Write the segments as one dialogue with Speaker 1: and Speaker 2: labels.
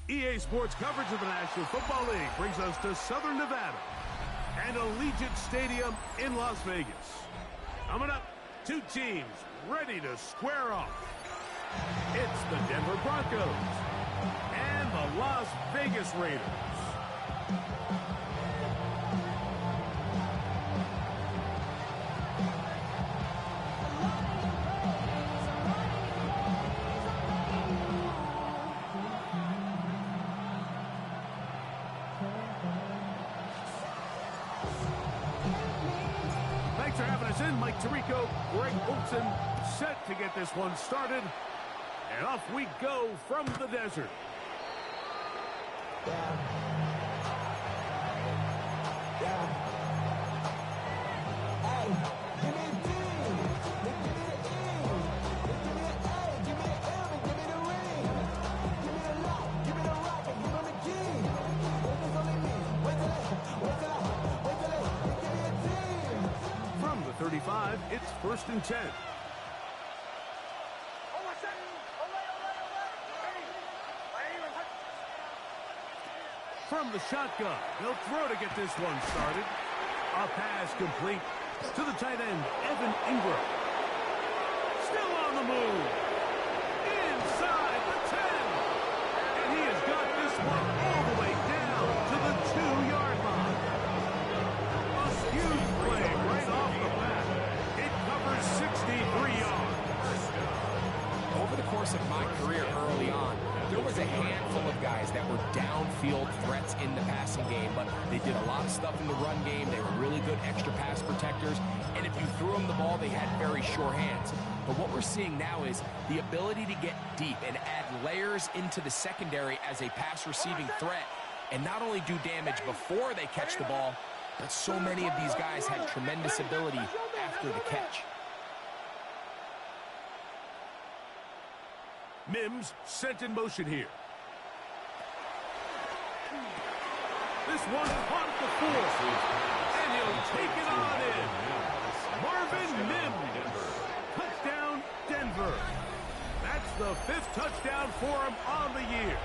Speaker 1: EA Sports coverage of the National Football League brings us to Southern Nevada and Allegiant Stadium in Las Vegas. Coming up, two teams ready to square off. It's the Denver Broncos and the Las Vegas Raiders. Thanks for having us in. Mike Tirico, Greg Olson, set to get this one started. And off we go from the desert. From the 35, it's 1st and 10. From the shotgun, they'll throw to get this one started. A pass complete to the tight end, Evan Ingram. Still on the move. Inside the 10. And he has got this one all the way down to the 2-yard line. A huge play right off the bat. It covers 63 yards.
Speaker 2: Over the course of my career early on, there was a handful of guys that were downfield threats in the passing game, but they did a lot of stuff in the run game. They were really good extra pass protectors, and if you threw them the ball, they had very sure hands. But what we're seeing now is the ability to get deep and add layers into the secondary as a pass-receiving threat, and not only do damage before they catch the ball, but so many of these guys had tremendous ability after the catch.
Speaker 1: Mims sent in motion here. This one caught the force, and he'll take it on in. Marvin Mims. Touchdown, Denver. That's the 5th touchdown for him on the year.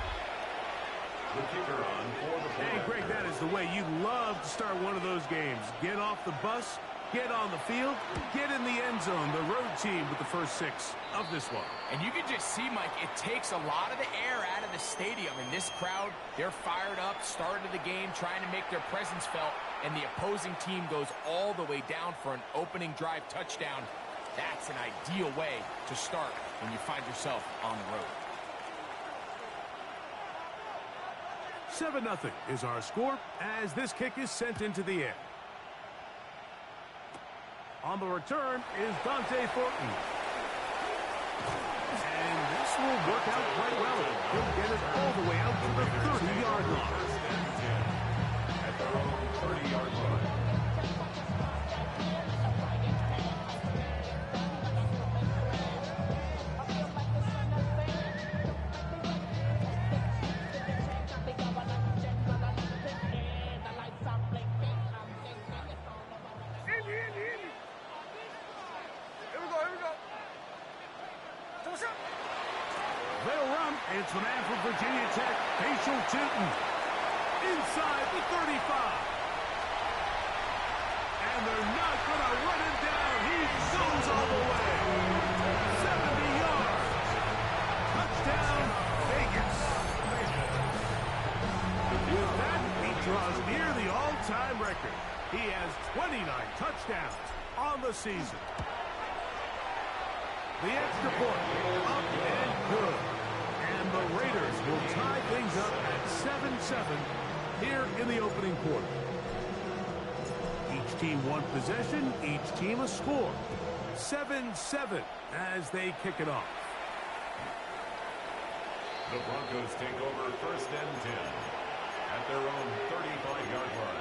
Speaker 3: The kicker on for the
Speaker 1: Hey, Greg, that is the way you love to start one of those games. Get off the bus, get on the field, get in the end zone. The road team with the first 6 of this one.
Speaker 2: And you can just see, Mike, it takes a lot of the air out of the stadium. And this crowd, they're fired up, started the game, trying to make their presence felt. And the opposing team goes all the way down for an opening drive touchdown. That's an ideal way to start when you find yourself on the road.
Speaker 1: 7-0 is our score as this kick is sent into the air. On the return is Dante Thornton. And this will work out quite well. He'll get it all the way out to the 30-yard line.
Speaker 3: at their own 30-yard line.
Speaker 1: They'll run. It's the man from Virginia Tech, Facial Tootin. Inside the 35. And they're not going to run him down. He goes all the way. 70 yards. Touchdown, Vegas. With that, he draws near the all-time record. He has 29 touchdowns on the season. The extra point, up and good. And the Raiders will tie things up at 7-7 here in the opening quarter. Each team one possession, each team a score. 7-7 as they kick it off.
Speaker 3: The Broncos take over 1st and 10 at their own 35-yard line.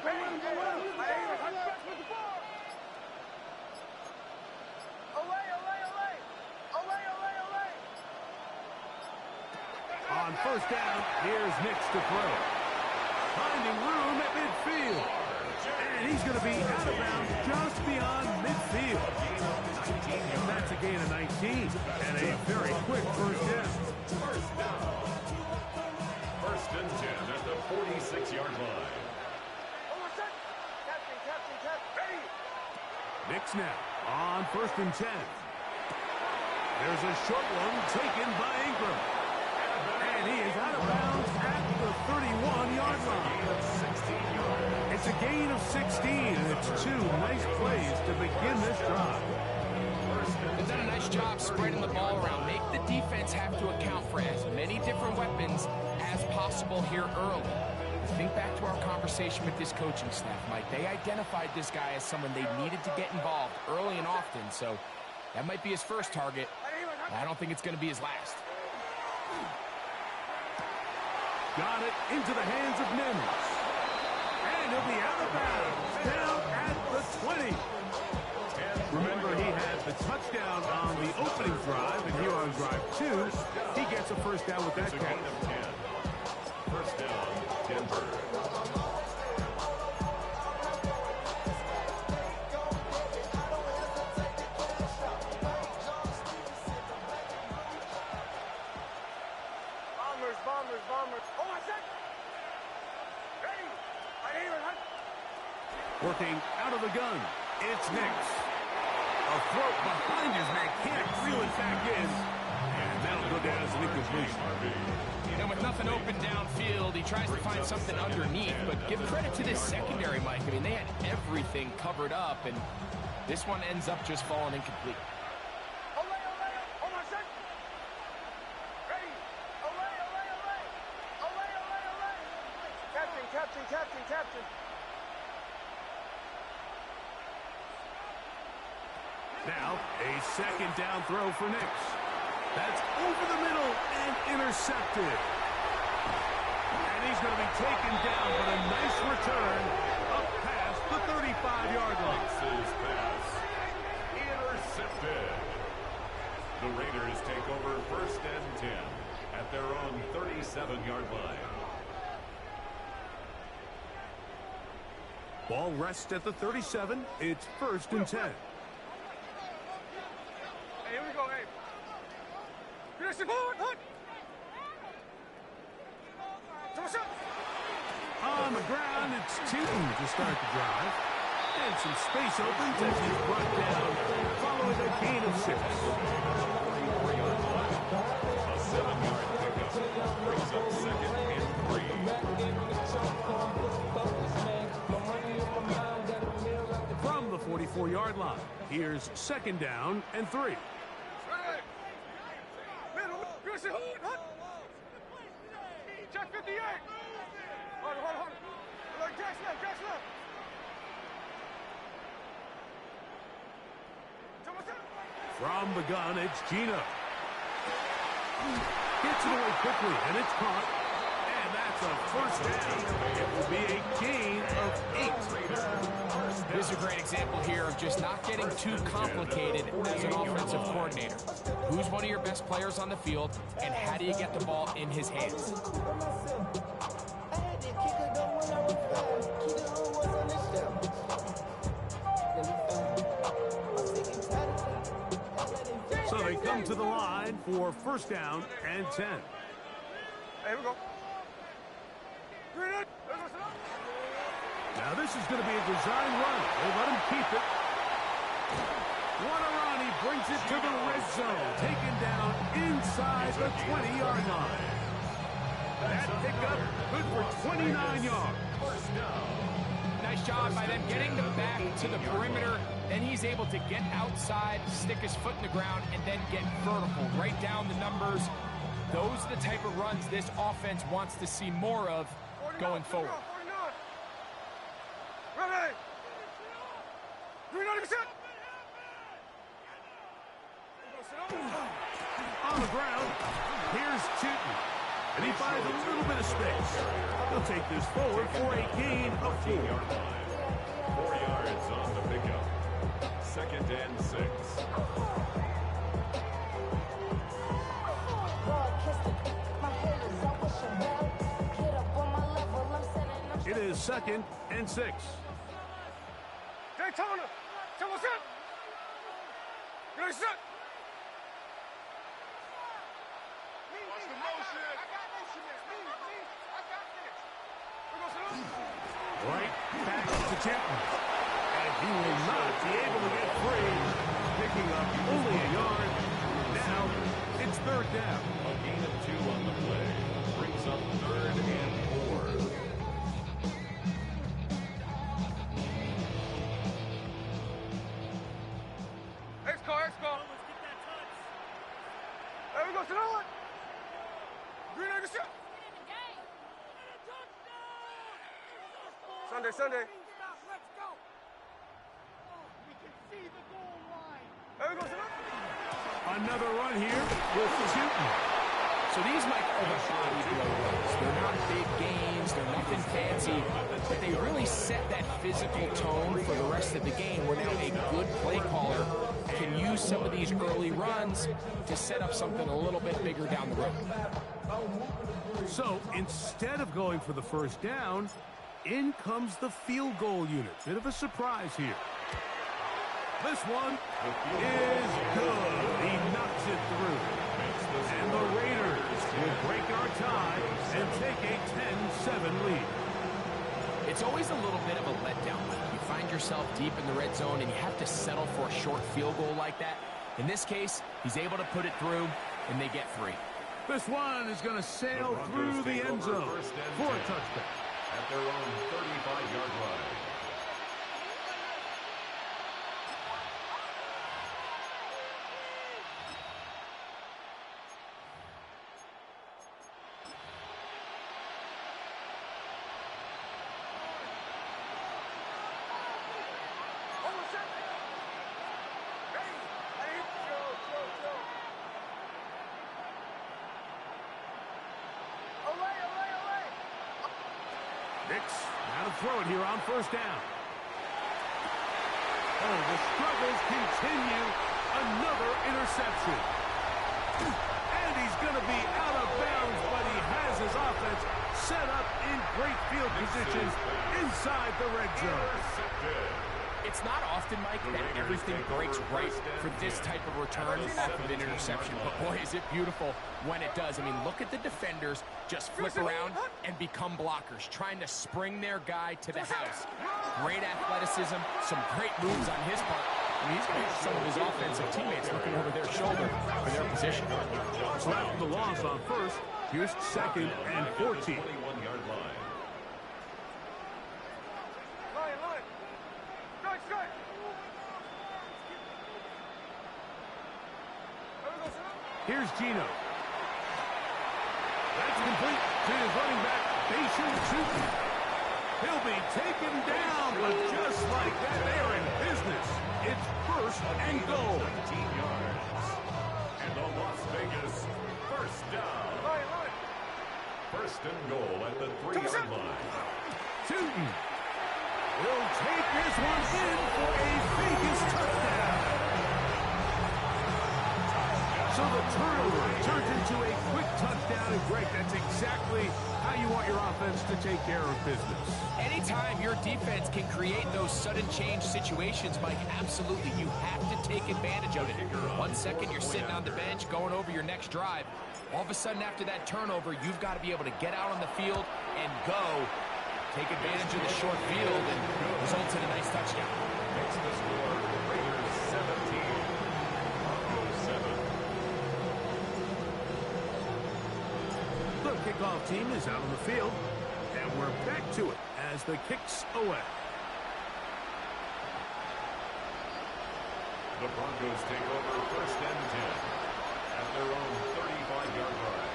Speaker 1: On first down, here's Nix to throw. Finding room at midfield. And he's going to be out of bounds just beyond midfield. That's a gain of 19 and a very quick first down.
Speaker 3: First down. First and 10 at the 46-yard line.
Speaker 1: Nix now on first and 10. There's a short one taken by Ingram. And he is out of bounds at the 31-yard line. It's a gain of 16, and it's two nice plays to begin this drive.
Speaker 2: They've done a nice job spreading the ball around. Make the defense have to account for as many different weapons as possible here early. Think back to our conversation with this coaching staff, Mike. They identified this guy as someone they needed to get involved early and often, so that might be his first target. I don't think it's going to be his last.
Speaker 1: Got it into the hands of Nims. And he'll be out of bounds, down at the 20. Remember, he had the touchdown on the opening drive, and here on drive 2, he gets a first down with that catch.
Speaker 3: First down, Denver.
Speaker 4: Bombers. Oh, I said. Ready.
Speaker 1: Working out of the gun. It's Nix. A throw behind his man. Can't reel it back in. And that'll go down as an incompletion.
Speaker 2: And with nothing open downfield, he tries to find something underneath. But give credit to this secondary, Mike. I mean, they had everything covered up, and this one ends up just falling incomplete.
Speaker 4: Captain.
Speaker 1: Now, a second down throw for Nix. That's over the middle and intercepted. And he's going to be taken down, but a nice return up past the 35-yard line.
Speaker 3: Nix's pass intercepted. The Raiders take over first and 10 at their own 37-yard line.
Speaker 1: Ball rests at the 37. It's first and 10.
Speaker 4: Hey, here we go, hey.
Speaker 1: On the ground, it's Tootin to start the drive. And some space opens as he's brought down following a gain of 6.
Speaker 3: A 7-yard pickup brings up second and 3.
Speaker 1: From the 44-yard line, here's second down and 3.
Speaker 4: Check 58. Hold on. Jack's left.
Speaker 1: From the gun, it's Gino. Gets it away quickly, and it's caught. And that's a first down. It will be a gain of 8.
Speaker 2: This is a great example here of just not getting too complicated as an offensive coordinator. Who's one of your best players on the field, and how do you get the ball in his hands?
Speaker 1: So they come to the line for first down and 10.
Speaker 4: Here we go.
Speaker 1: Now this is going to be a design run. They let him keep it. Wanarani brings it to the red zone. Taken down inside the 20-yard line. That pickup good for 29 yards.
Speaker 2: Nice job by them getting them back to the perimeter. Then he's able to get outside, stick his foot in the ground, and then get vertical. Right down the numbers. Those are the type of runs this offense wants to see more of going forward.
Speaker 4: Ready? 390%.
Speaker 1: On the ground, here's Tootin. And he finds a little bit of space. He'll take this forward for a gain of 4.
Speaker 3: 4 yards on the pickup. 2nd and 6.
Speaker 1: It is 2nd and 6.
Speaker 4: Daytona. Tell what's up. Good shot. Watch the motion. I got motion there. Me. I got this. We're going to salute.
Speaker 1: Right back to Chapman. And he will not be able to get free. Picking up only a yard. Now it's 3rd down.
Speaker 3: A gain of 2 on the play. Brings up 3rd and 4.
Speaker 4: X-Car. There we go, Sonoma. Green egg shot. Sunday.
Speaker 5: Let's go. We can see the goal line.
Speaker 4: There we go, Sonoma.
Speaker 1: Another run here with the shooting.
Speaker 2: So these might be the body blow runs. They're not big gains. They're nothing fancy. But they really set that physical tone for the rest of the game where now a good play caller can use some of these early runs to set up something a little bit bigger down the road.
Speaker 1: So instead of going for the 1st down, in comes the field goal unit. Bit of a surprise here. This one is good. He knocks it through. And the Raiders will break our tie and take a 10-7 lead.
Speaker 2: It's always a little bit of a letdown. You find yourself deep in the red zone and you have to settle for a short field goal like that. In this case, he's able to put it through, and they get 3.
Speaker 1: This one is going to sail through the end zone for a touchdown.
Speaker 3: At their own 35-yard line.
Speaker 1: Now to throw it here on 1st down. Oh, the struggles continue. Another interception. And he's going to be out of bounds, but he has his offense set up in great field position inside the red zone.
Speaker 2: It's not often, Mike, that everything breaks right for this type of return off of an interception. But, boy, is it beautiful when it does. I mean, look at the defenders just flip around and become blockers, trying to spring their guy to the house. Great athleticism, some great moves on his part. I mean, he's going to get some of his offensive teammates looking over their shoulder for their position.
Speaker 1: So after the loss on 1st, here's 2nd and 14.
Speaker 3: 21-yard line.
Speaker 1: Here's Gino. That's complete to his running back, Bashan Chutin. He'll be taken down, but just like that, they're in business. It's 1st and goal.
Speaker 3: 17 yards. And the Las Vegas 1st down. 1st and goal at the 3-yard line.
Speaker 1: Chutin will take this one in for a Vegas touchdown. So the turnover turns into a quick touchdown, and Greg, that's exactly how you want your offense to take care of business.
Speaker 2: Anytime your defense can create those sudden change situations, Mike, absolutely, you have to take advantage of it. 1 second, you're sitting on the bench going over your next drive. All of a sudden, after that turnover, you've got to be able to get out on the field and go. Take advantage of the short field and result in a nice touchdown.
Speaker 3: Makes the score Raiders 17, Broncos 7.
Speaker 1: The kickoff team is out on the field, and we're back to it as the kicks away.
Speaker 3: The Broncos take over 1st and 10 at their own 35-yard line.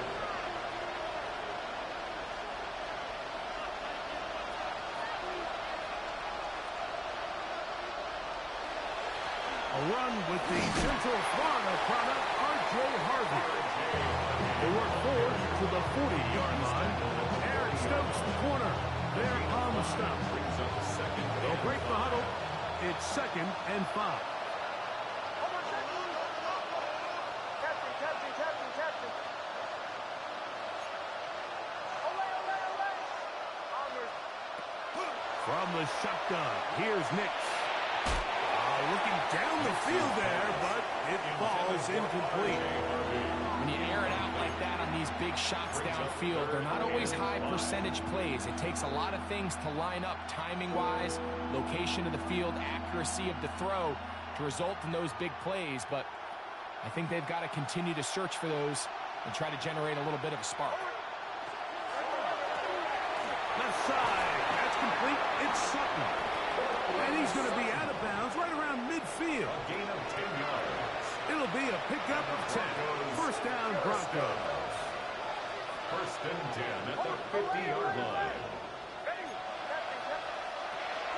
Speaker 1: A run with the Central Florida product, R.J. Harvey. They work forward to the 40-yard line. Aaron Stokes, the corner. They're on the stop. They'll break the huddle. It's 2nd and 5. From the shotgun, here's Nix. Looking down the field there, but it falls incomplete.
Speaker 2: When you air it out like that on these big shots downfield, they're not always high percentage plays. It takes a lot of things to line up timing-wise, location of the field, accuracy of the throw to result in those big plays. But I think they've got to continue to search for those and try to generate a little bit of a spark.
Speaker 1: Left side, that's complete. It's Sutton. And he's going to be out of bounds right around midfield.
Speaker 3: A gain of 10 yards.
Speaker 1: It'll be a pickup of 10. First down, Broncos.
Speaker 3: 1st and 10 at the 50-yard line.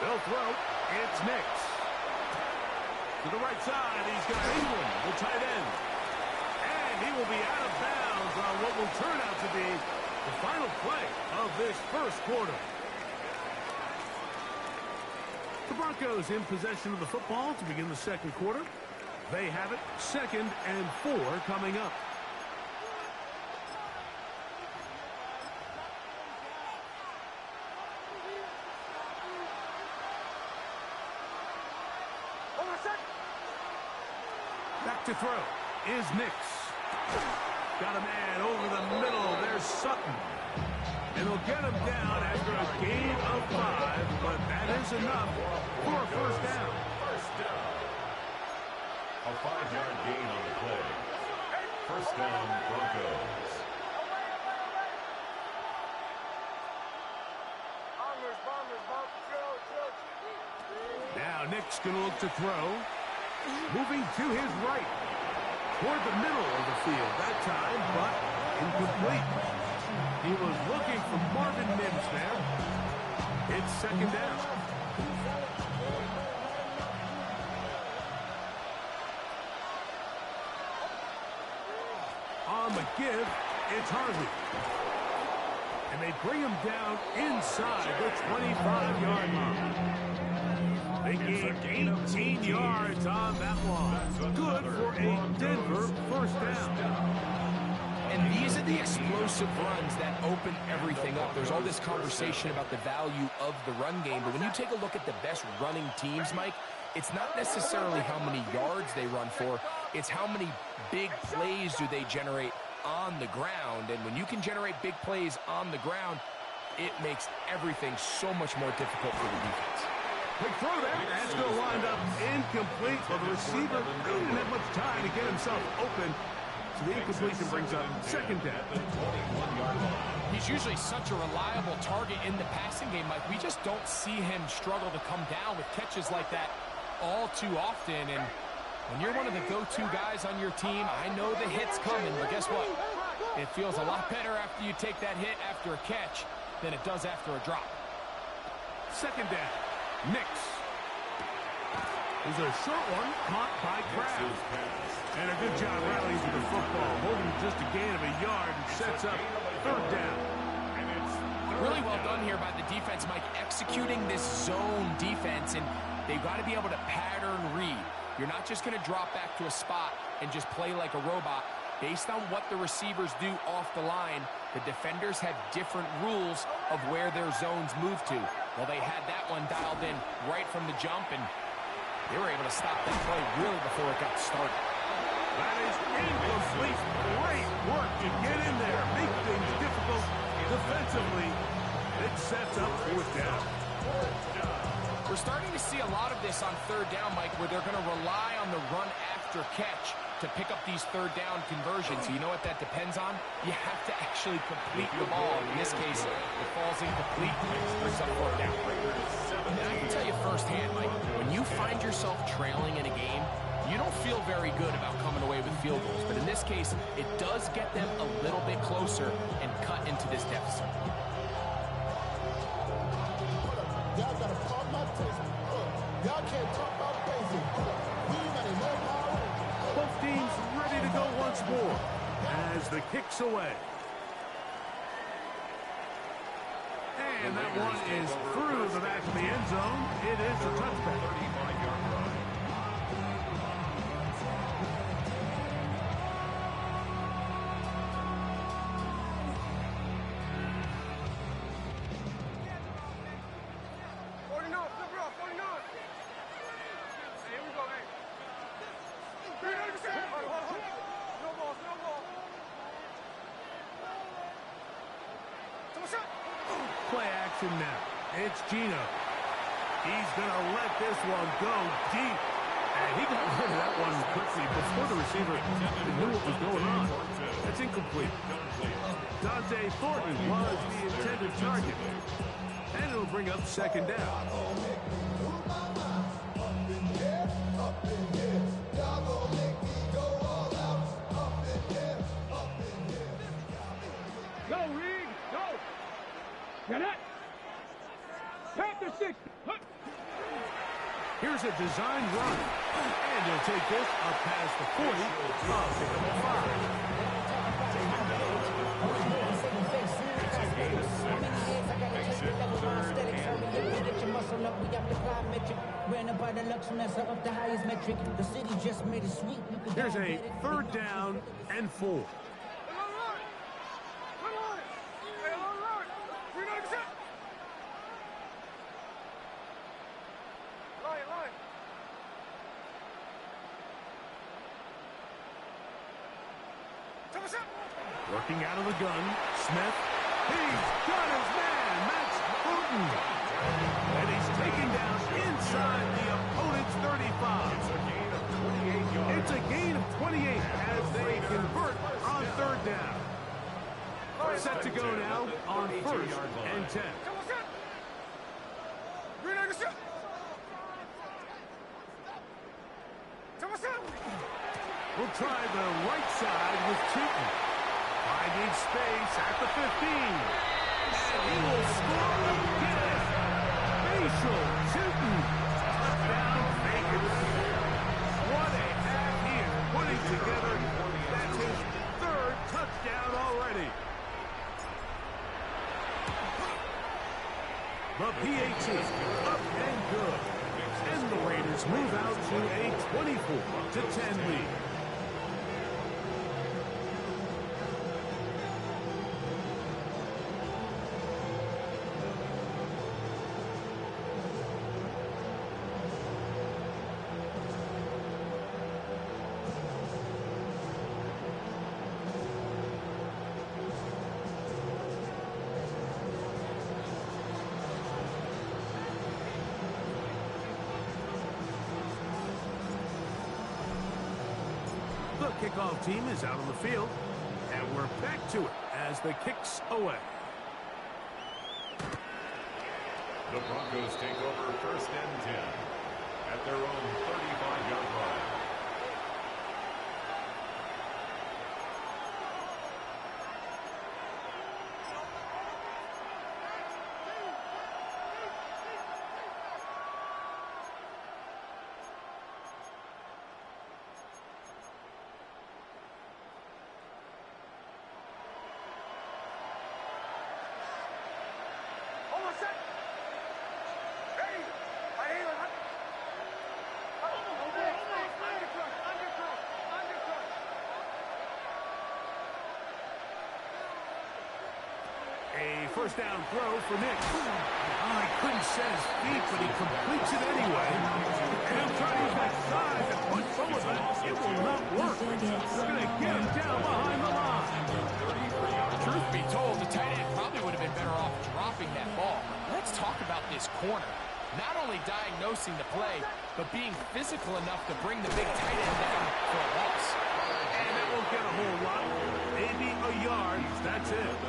Speaker 1: They'll throw. It's Nix. To the right side, he's got England, the tight end. And he will be out of bounds on what will turn out to be the final play of this first quarter. The Broncos in possession of the football to begin the second quarter. They have it 2nd and 4 coming up. Back to throw is Nix. Got a man over the middle. There's Sutton. And he'll get him down after a gain of 5, but that is enough for a first down.
Speaker 3: First down. A 5-yard gain on the play. First down, Broncos.
Speaker 1: Now Nick's going to look to throw. Moving to his right. Toward the middle of the field that time, but incomplete. He was looking for Marvin Mims there. It's 2nd down. On the give, it's Harvey. And they bring him down inside the 25-yard line. They gain 18 yards on that one. Good for a Denver first down.
Speaker 2: And these are the explosive runs that open everything up. There's all this conversation about the value of the run game, but when you take a look at the best running teams, Mike, it's not necessarily how many yards they run for, it's how many big plays do they generate on the ground. And when you can generate big plays on the ground, it makes everything so much more difficult for the defense.
Speaker 1: Big throw there. That's going to wind up incomplete. Well, the receiver didn't have much time to get himself open. So the incompletion brings up 2nd down.
Speaker 2: He's usually such a reliable target in the passing game, Mike. We just don't see him struggle to come down with catches like that all too often. And when you're one of the go-to guys on your team, I know the hit's coming, but guess what? It feels a lot better after you take that hit after a catch than it does after a drop. 2nd down. Nix. There's a short one caught by Kraft. And a good job rallying to the football, holding just a gain of a yard and sets up 3rd down. Really well done here by the defense, Mike, executing this zone defense, and they've got to be able to pattern read. You're not just going to drop back to a spot and just play like a robot. Based on what the receivers do off the line, the defenders have different rules of where their zones move to. Well, they had that one dialed in right from the jump, and they were able to stop that play really before it got started.
Speaker 1: That is incomplete. Great work to get in there, make things difficult defensively. It sets up 4th down.
Speaker 2: We're starting to see a lot of this on 3rd down, Mike, where they're going to rely on the run after catch to pick up these 3rd down conversions. So you know what that depends on? You have to actually complete the ball. In this case, it falls incomplete and brings up 4th down. And I can tell you firsthand, Mike, when you find yourself trailing in a game, you don't feel very good about coming away with field goals. But in this case, it does get them a little bit closer and cut into this deficit.
Speaker 6: Y'all gotta pump my taste. Y'all can't talk about basic. We ain't got no power.
Speaker 1: Both teams ready to go once more. As the kick's away. And that one is through the back of the end zone. It is a touchback.
Speaker 3: 35-yard run.
Speaker 1: Play action now. It's Gino. He's going to let this one go deep. And he got rid of that one quickly before the receiver knew what was going on. That's incomplete. Dante Thornton was the intended target. And it'll bring up second down.
Speaker 5: Go, Reed, go! Get it! Tap the 6!
Speaker 1: Here's a design run. And he'll take this up past the 40. I'll pick up a 5. Here's a third down and 4. Working out of the gun, Smith. He's got his man. That's Thornton. And he's taken down inside the opponent's 35. It's a gain of 28 as they convert on third down. Set to go now on first and 10. We'll try the right side with Cheaton. Finding space at the 15. And he will score again. Facial Cheaton. Touchdown Vegas. What a half he is putting together. That's his third touchdown already. The PAT up and good. And the Raiders move out to a 24-10 lead. The kickoff team is out on the field, and we're back to it as the kick's away.
Speaker 3: The Broncos take over first and 10 at their own 35-yard line.
Speaker 1: A first down throw for Nick. Oh, he couldn't set his feet, but he completes it anyway. And he'll try to use that size and punch forward, but it will not work. They're going to get him down behind the line.
Speaker 2: Truth be told, the tight end probably would have been better off dropping that ball. Let's talk about this corner. Not only diagnosing the play, but being physical enough to bring the big tight end down for a loss.
Speaker 1: And that won't get a whole lot. Maybe a yard. That's it.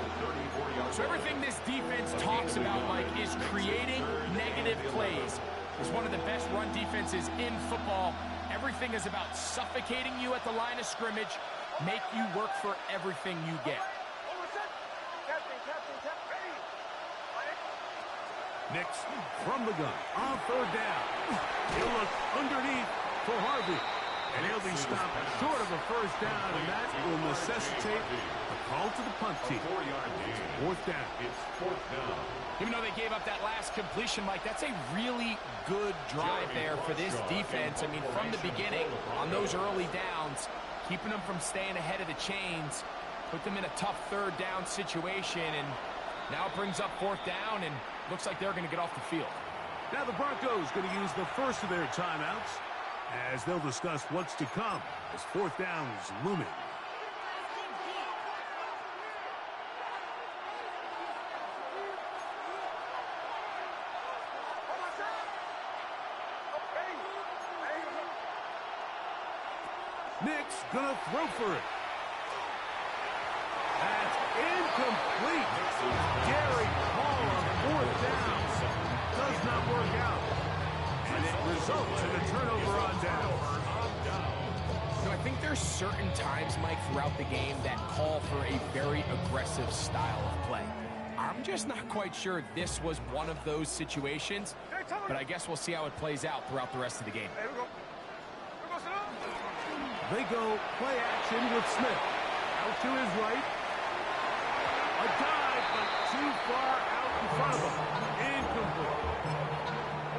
Speaker 2: So everything this defense talks about, Mike, is creating negative plays. It's one of the best run defenses in football. Everything is about suffocating you at the line of scrimmage, make you work for everything you get.
Speaker 1: Nix from the gun on third down. He'll look underneath for Harvey. And he'll be stopped short of a first down, and that will necessitate a call to the punt team. 4th down.
Speaker 3: It's 4th down.
Speaker 2: Even though they gave up that last completion, Mike, that's a really good drive there for this defense. I mean, from the beginning, on those early downs, keeping them from staying ahead of the chains, put them in a tough 3rd down situation, and now it brings up 4th down, and looks like they're going to get off the field.
Speaker 1: Now the Broncos going to use the first of their timeouts as they'll discuss what's to come as 4th down is looming. Nick's gonna throw for it. That's incomplete. Gary Hall on 4th down. Does not work out. And it results in a turnover on down.
Speaker 2: So I think there's certain times, Mike, throughout the game that call for a very aggressive style of play. I'm just not quite sure this was one of those situations, but I guess we'll see how it plays out throughout the rest of the game.
Speaker 1: They go play action with Smith. Out to his right. A dive, but too far out in front of him. Incomplete.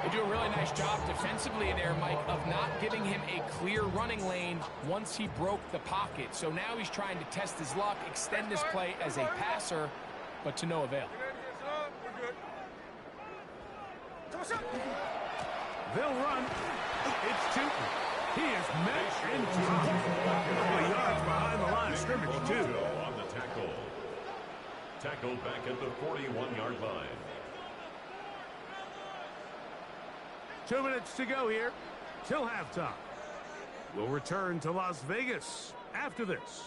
Speaker 2: They do a really nice job defensively there, Mike, of not giving him a clear running lane once he broke the pocket. So now he's trying to test his luck, extend this play as a passer, but to no avail.
Speaker 1: They'll run. It's Tootin. He is met and dropped. A couple of yards behind the line of scrimmage, too.
Speaker 3: On the tackle. Tackled back at the 41-yard line.
Speaker 1: 2 minutes to go here till halftime. We'll return to Las Vegas after this.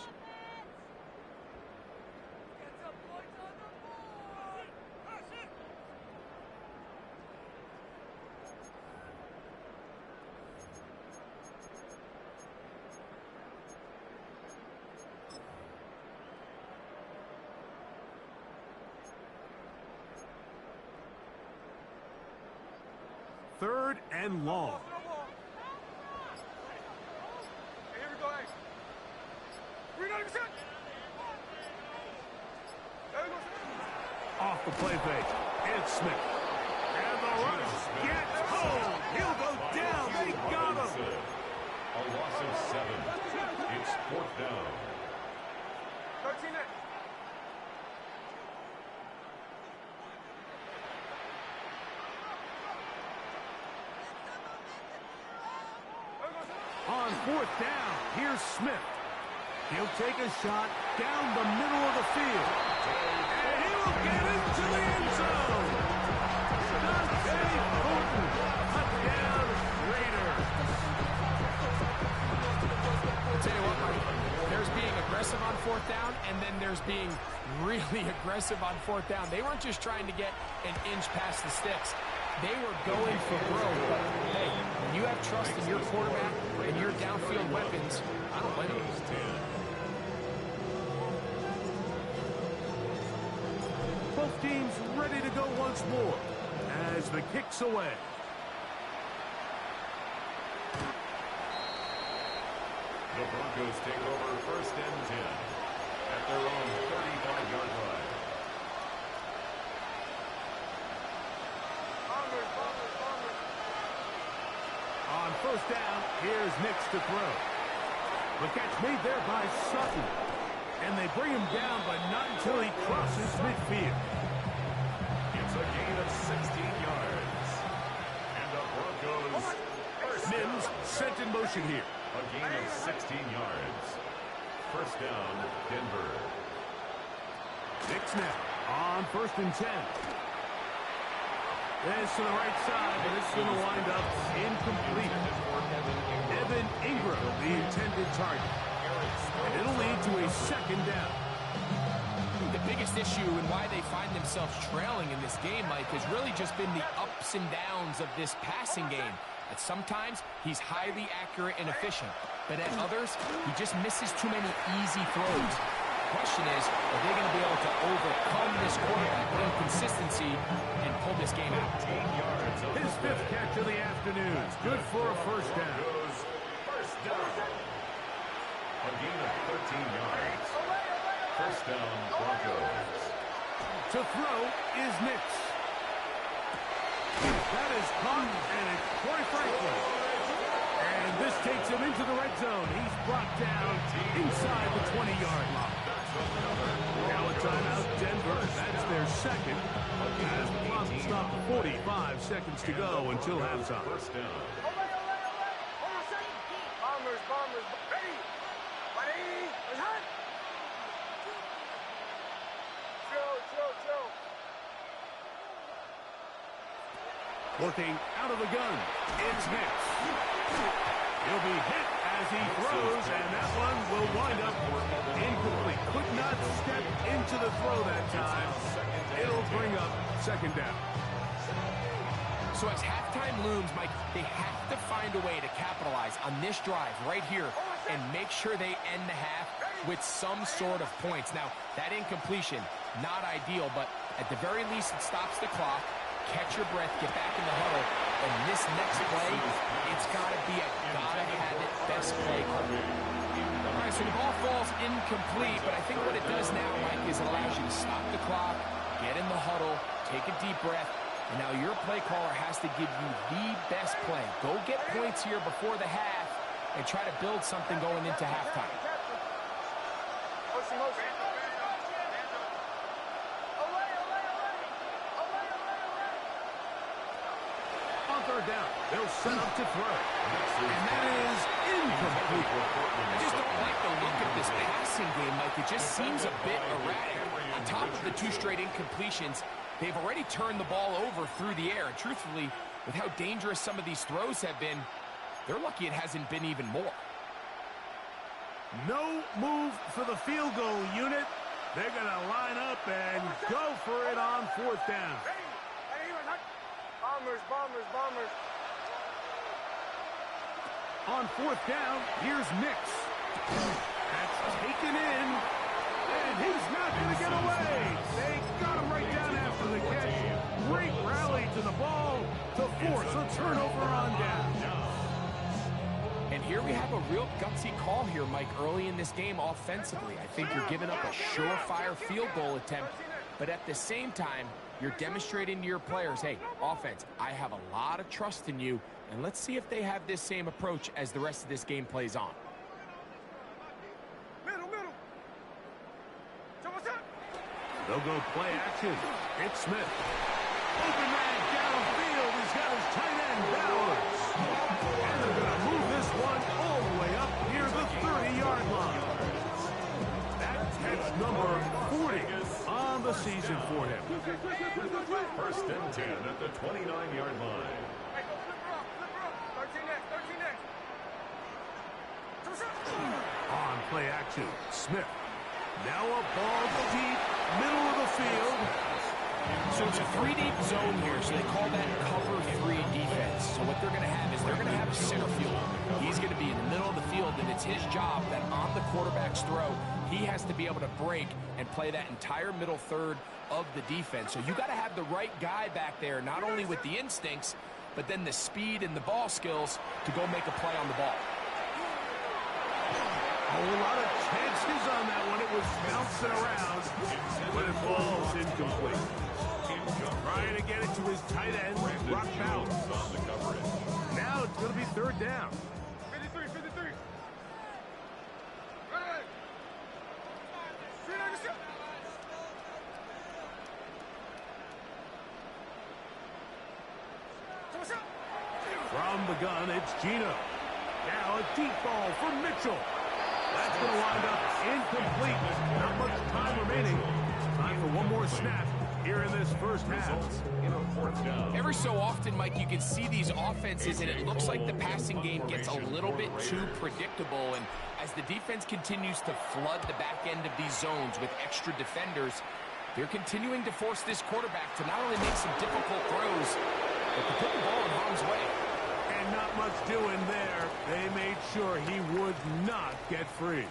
Speaker 1: Third and long.
Speaker 4: Here we go, hey. We're not even set. There we go.
Speaker 1: Off the play fake. It's Smith. And the rush gets home. He'll go down. They got him.
Speaker 3: A loss of 7. It's 4th down.
Speaker 4: 13 in.
Speaker 1: On 4th down, here's Smith. He'll take a shot down the middle of the field. And he will get into the end zone. Dante Fulton, touchdown Raiders.
Speaker 2: I'll tell you what, Mike, there's being aggressive on 4th down, and then there's being really aggressive on 4th down. They weren't just trying to get an inch past the sticks. They were going for broke, but hey, when you have trust in your quarterback and your downfield weapons, I don't blame you.
Speaker 1: Both teams ready to go once more as the kick's away.
Speaker 3: The Broncos take over 1st and 10 at their own 35-yard line.
Speaker 1: On 1st down, here's Nix to throw. The catch made there by Sutton. And they bring him down, but not until he crosses midfield.
Speaker 3: It's a gain of 16 yards. And the Broncos
Speaker 1: Mims sent in motion here.
Speaker 3: a gain of 16 yards. 1st down, Denver.
Speaker 1: Nix now on 1st and 10. This to the right side, but it's going to wind up incomplete. Evan Ingram, the intended target. And it'll lead to a 2nd down.
Speaker 2: The biggest issue and why they find themselves trailing in this game, Mike, has really just been the ups and downs of this passing game. At sometimes, he's highly accurate and efficient, but at others, he just misses too many easy throws. The question is, are they going to be able to overcome this quarterback inconsistency and pull this game out?
Speaker 1: His 5th catch of the afternoon. Good for a 1st down.
Speaker 3: First down. A gain of 13 yards. First down, Broncos.
Speaker 1: To throw is Nix. That is caught, and it's Troy Franklin. And this takes him into the red zone. He's brought down inside the 20-yard line. Now a timeout, Denver. That's their second. As the clock stopped 45 seconds to go until halftime.
Speaker 3: First down.
Speaker 4: Bombers. Ready. Let's hunt. Chill.
Speaker 1: Working out of the gun. It's Nix. He'll be hit as he throws, and that one will wind up incomplete. Could not step into the throw that time. It'll bring up second down.
Speaker 2: So as halftime looms, Mike, they have to find a way to capitalize on this drive right here and make sure they end the half with some sort of points. Now, that incompletion, not ideal, but at the very least, it stops the clock. Catch your breath, get back in the huddle, and this next play, it's got to be a gotta-have-it best play call. All right, so the ball falls incomplete, but I think what it does now, Mike, is it allows you to stop the clock, get in the huddle, take a deep breath, and now your play caller has to give you the best play. Go get points here before the half and try to build something going into halftime.
Speaker 1: On third down, they'll set up to throw. And that is incomplete.
Speaker 2: I just don't like the look of this passing game, Mike. It just seems a bit erratic. On top of the 2 straight incompletions, they've already turned the ball over through the air. And truthfully, with how dangerous some of these throws have been, they're lucky it hasn't been even more.
Speaker 1: No move for the field goal unit. They're going to line up and go for it on fourth down.
Speaker 4: Bombers.
Speaker 1: On fourth down, here's Nix. That's taken in, and he's not going to get away. They got him right down after the catch. Great rally to the ball to force a turnover on down.
Speaker 2: And here we have a real gutsy call here, Mike, early in this game offensively. I think you're giving up a surefire field goal attempt, but at the same time, you're demonstrating to your players, hey, offense, I have a lot of trust in you, and let's see if they have this same approach as the rest of this game plays on.
Speaker 4: Middle. So what's up?
Speaker 1: They'll go play action. It's Smith. Open man downfield. He's got his tight end Bowers. And they're going to move this one all the way up near the 30-yard line. That's catch number 40 on the season for him.
Speaker 3: First and 10 at the 29-yard line.
Speaker 4: Hey, go flip her up. 13 next. So what's up?
Speaker 1: On play action, Smith. Now a ball deep, middle of the field.
Speaker 2: So it's a 3-deep zone here, so they call that cover 3 defense. So what they're going to have is they're going to have a center field. He's going to be in the middle of the field, and it's his job that on the quarterback's throw, he has to be able to break and play that entire middle third of the defense. So you got to have the right guy back there, not only with the instincts, but then the speed and the ball skills to go make a play on the ball.
Speaker 1: A whole lot of chances on that one. It was bouncing around, but it falls incomplete. Trying to get it to his tight end, Brock Bowers. Now it's going to be third down.
Speaker 4: 53. Right.
Speaker 1: From the gun, it's Gino. Now a deep ball from Mitchell. That's going to wind up incomplete. Not much time remaining. Time for one more snap here in this first half.
Speaker 2: Every so often, Mike, you can see these offenses, and it looks like the passing game gets a little bit too predictable. And as the defense continues to flood the back end of these zones with extra defenders, they're continuing to force this quarterback to not only make some difficult throws, but to put the ball in harm's way.
Speaker 1: And not much doing there. They made sure he would not get free.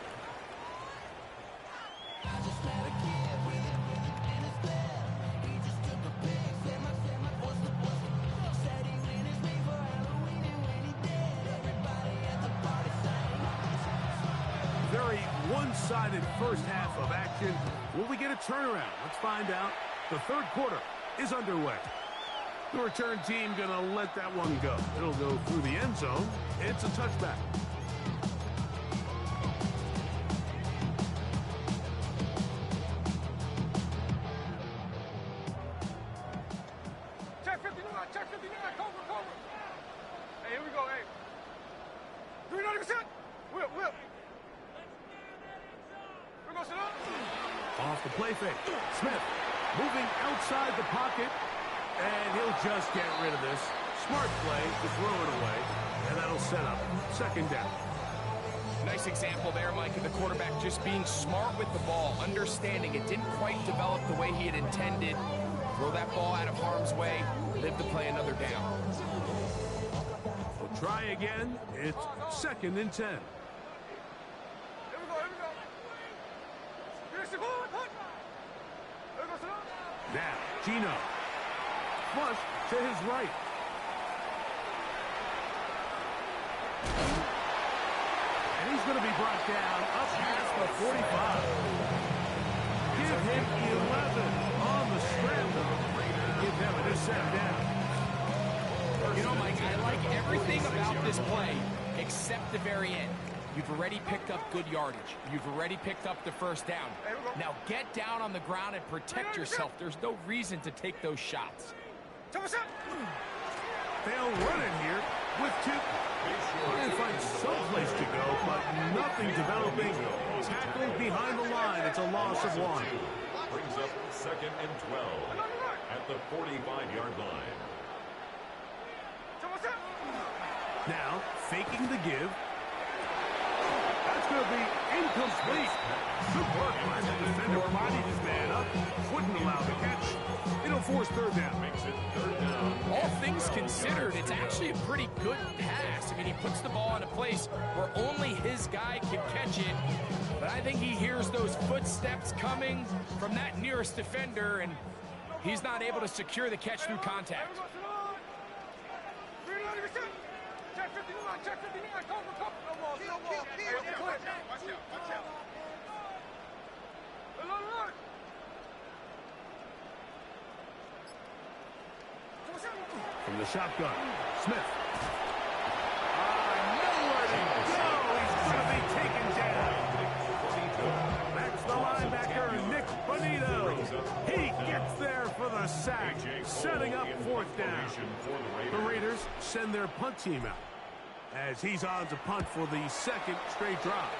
Speaker 1: one-sided first half of action. Will we get a turnaround? Let's find out. The third quarter is underway. The return team going to let that one go. It'll go through the end zone. It's a touchback.
Speaker 4: Check 59, check 59, cover. Hey, here we go, hey. 390%. Whip. We're going to sit up.
Speaker 1: Off the play fake. Smith moving outside the pocket. And he'll just get rid of this. Smart play to throw it away. And that'll set up second down.
Speaker 2: Nice example there, Mike, of the quarterback just being smart with the ball, understanding it didn't quite develop the way he had intended. Throw that ball out of harm's way, live to play another down.
Speaker 1: We'll try again. It's second and 10.
Speaker 4: Here we go. Here's the ball. Here we go, sit up.
Speaker 1: Now, Gino. Flush to his right. And he's going to be brought down up past the 45. Give him 11 on the scramble. Give them a set down.
Speaker 2: You know, Mike, I like everything about this play except the very end. You've already picked up good yardage. You've already picked up the first down. Now get down on the ground and protect yourself. There's no reason to take those shots.
Speaker 1: They'll run it here with two. Trying to find someplace to go, but nothing developing. Tackled behind the line. It's a loss of one.
Speaker 3: Brings up second and 12 at the 45-yard line.
Speaker 1: Now, faking the give. That's going to be incomplete. Good work by the defender. Bodied his man up. Wouldn't allow the catch. It'll force third down.
Speaker 3: Makes it third down.
Speaker 2: All things considered, it's actually a pretty good pass. I mean, he puts the ball in a place where only his guy can catch it. But I think he hears those footsteps coming from that nearest defender, and he's not able to secure the catch through contact.
Speaker 4: Check 59, check 59, cover. No ball. Hey, watch out. Look.
Speaker 1: From the shotgun, Smith. Nowhere to go. He's going to be taken down. That's the linebacker, Nick Bonito. He gets there for the sack, setting up fourth down. The Raiders send their punt team out, as he's on to punt for the second straight drive.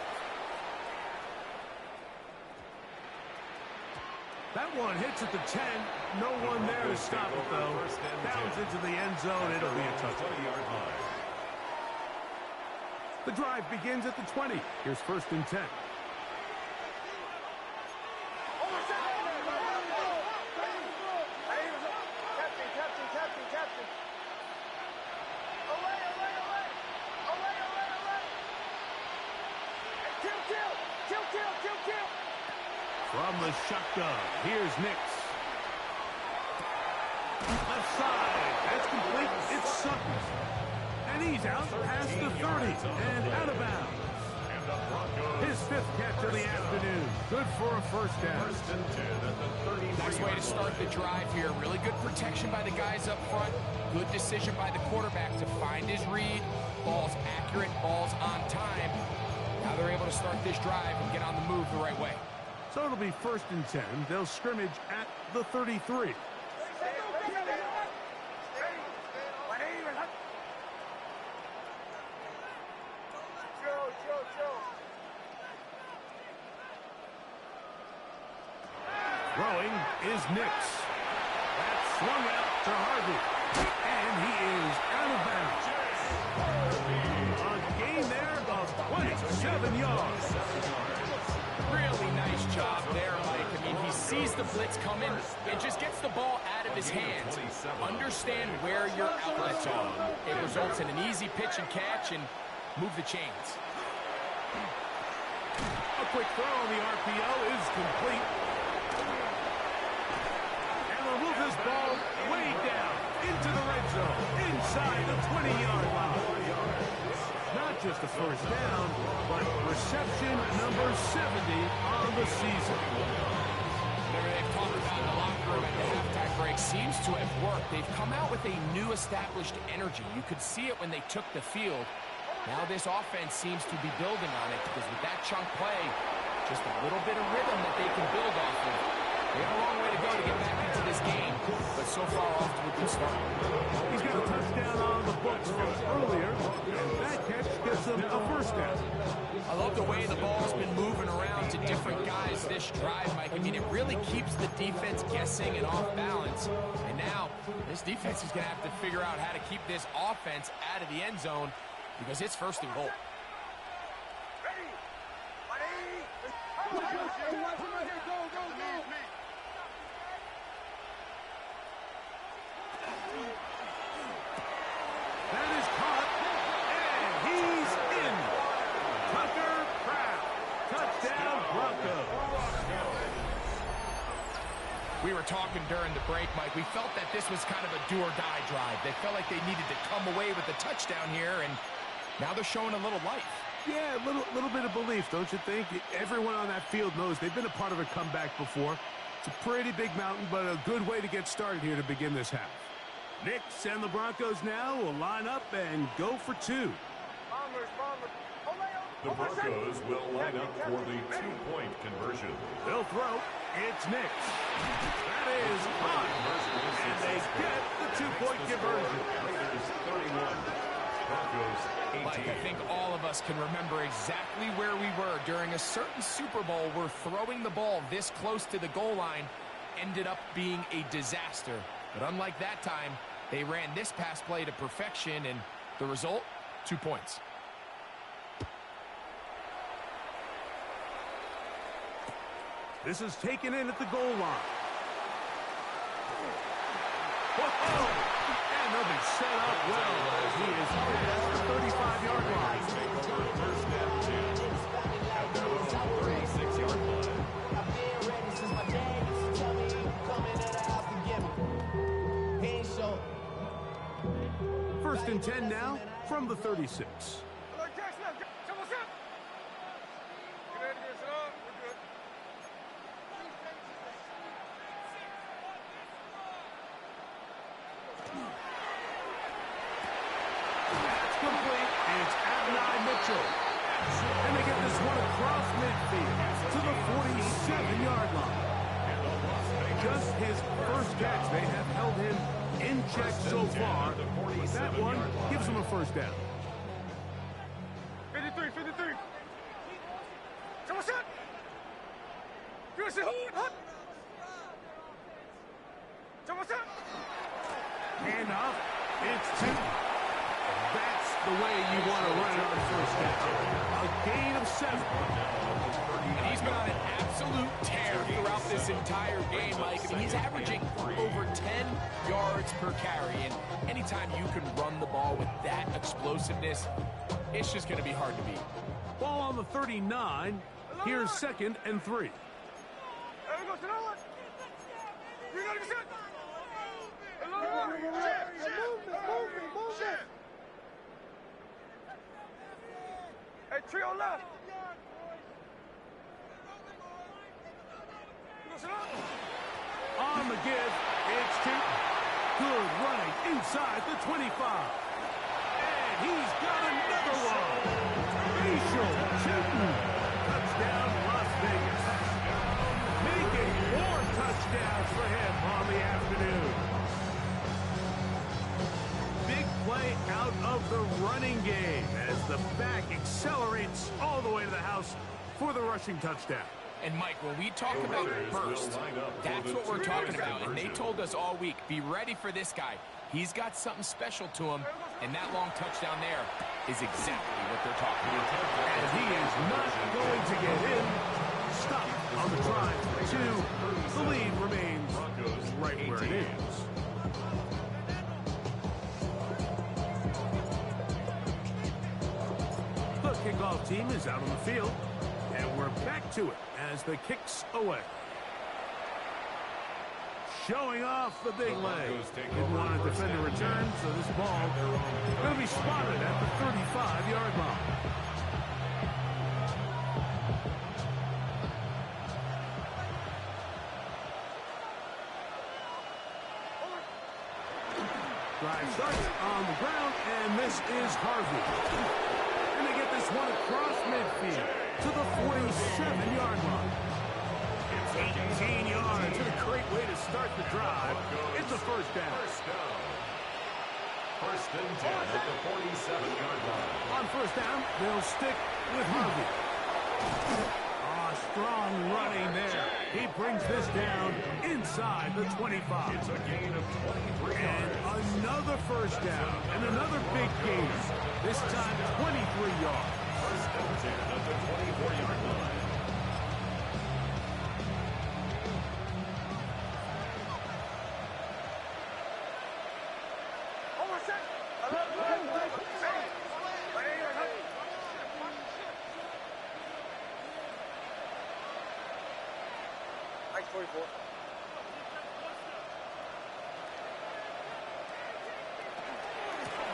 Speaker 1: That one hits at the 10. No one there to stop it, though. Bounds into the end zone. It'll be a touchdown. The drive begins at the 20. Here's first and 10.
Speaker 4: Captain. Kill.
Speaker 1: From the shotgun, here's Nix. Left side, that's complete. It's Sutton. And he's out past the 30 and out of bounds. His fifth catch of the afternoon. Good for a first down.
Speaker 2: Nice way to start the drive here. Really good protection by the guys up front. Good decision by the quarterback to find his read. Ball's accurate, ball's on time. Now they're able to start this drive and get on the move the right way.
Speaker 1: So it'll be first and 10. They'll scrimmage at the 33. Throwing is Nix. That's swung out to Harvey. And he is out of bounds. A gain there of 27 yards.
Speaker 2: Really nice job there, Mike. I mean, he sees the blitz coming and just gets the ball out of his hands. Understand where your outlets are. It results in an easy pitch and catch and move the chains.
Speaker 1: A quick throw on the RPO is complete. And they'll move this ball way down into the red zone, inside the 20-yard line. Not just a first down, but reception number 70 on the season.
Speaker 2: Whatever they've talked about in the locker room at the halftime break seems to have worked. They've come out with a new established energy. You could see it when they took the field. Now this offense seems to be building on it because with that chunk play, just a little bit of rhythm that they can build off of. They have a long way to go to get back into this game, but so far off to a good start.
Speaker 1: He's got a touchdown on the books from earlier, and that catch gets him a first down.
Speaker 2: I love the way the ball's been moving around to different guys this drive, Mike. I mean, it really keeps the defense guessing and off balance. And now, this defense is going to have to figure out how to keep this offense out of the end zone because it's first and goal.
Speaker 1: That is caught, and he's in. Tucker Pratt, touchdown Broncos.
Speaker 2: We were talking during the break, Mike. We felt that this was kind of a do-or-die drive. They felt like they needed to come away with the touchdown here, and now they're showing a little life.
Speaker 1: Yeah, a little bit of belief, don't you think? Everyone on that field knows they've been a part of a comeback before. It's a pretty big mountain, but a good way to get started here to begin this half. Knicks and the Broncos now will line up and go for two.
Speaker 3: The Broncos will line up for the two-point conversion.
Speaker 1: They'll throw. It's Knicks. That is on. And they get the two-point conversion.
Speaker 3: Raiders 31, Broncos 18.
Speaker 2: Mike, I think all of us can remember exactly where we were during a certain Super Bowl where throwing the ball this close to the goal line ended up being a disaster. But unlike that time, they ran this pass play to perfection, and the result, 2 points.
Speaker 1: This is taken in at the goal line. Whoa! And they'll be set up well as he is past the 35-yard line.
Speaker 3: First down, 2 at their own 36-yard line.
Speaker 1: First and 10 now from the 36. That's complete, and it's Adonai Mitchell. And they get this one across midfield to the 47-yard line. Just his first catch. They have held him in check so far. That one gives him a first down.
Speaker 4: 53, 53. Someone shot. You see who? Someone shot.
Speaker 1: Hand off. It's two. That's the way you want to run it on first down. A gain of 7.
Speaker 2: And he's been on an absolute tear throughout this entire game, Mike. I mean, he's averaging over 10 yards per carry. And anytime you can run the ball with that explosiveness, it's just going to be hard to beat.
Speaker 1: Ball on the 39. Here's 2nd and 3.
Speaker 4: Hey, trio left.
Speaker 1: On the give, it's two. Good running inside the 25. And he's got another one. Facial shooting. Touchdown, Las Vegas. Making more touchdowns for him on the afternoon. Big play out of the running game as the back accelerates all the way to the house for the rushing touchdown.
Speaker 2: And, Mike, when we talk about burst, that's what we're talking about. And they told us all week, be ready for this guy. He's got something special to him, and that long touchdown there is exactly what they're talking about.
Speaker 1: And he is not going to get in. Stop on the drive for 2. The lead remains right where it is. The kickoff team is out on the field, and we're back to it as the kick's away. showing off the big leg. Didn't want to defend a return, so this ball going to be spotted at the 35-yard line. Drive starts on the ground, and this is Harvey. And they get this one across midfield to the 47-yard line. 18 yards, and a great way to start the drive. It's a first down.
Speaker 3: First and 10 at the 47-yard line.
Speaker 1: On first down, they'll stick with Harvey. Strong running there. He brings this down inside the 25.
Speaker 3: It's a gain of 23 yards.
Speaker 1: And another first down, and another big gain. This time 23 yards.
Speaker 3: First and 10 at the 24-yard line.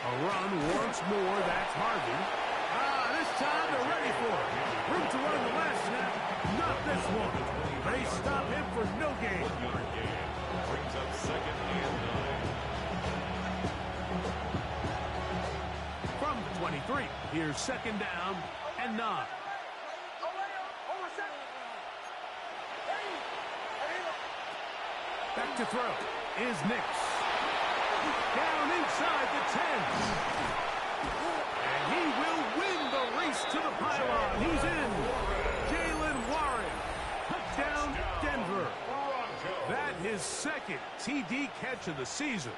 Speaker 1: A run once more, that's Harvey. This time they're ready for it. Room to run the last snap, not this one. They stop him for no gain.
Speaker 3: 1-yard gain. Brings up second and 9.
Speaker 1: From the 23, here's second down and 9. Back to throw is Nix. Down inside the 10. And he will win the race to the pylon. He's in. Jalen Warren. Touchdown, Denver. That his second TD catch of the season.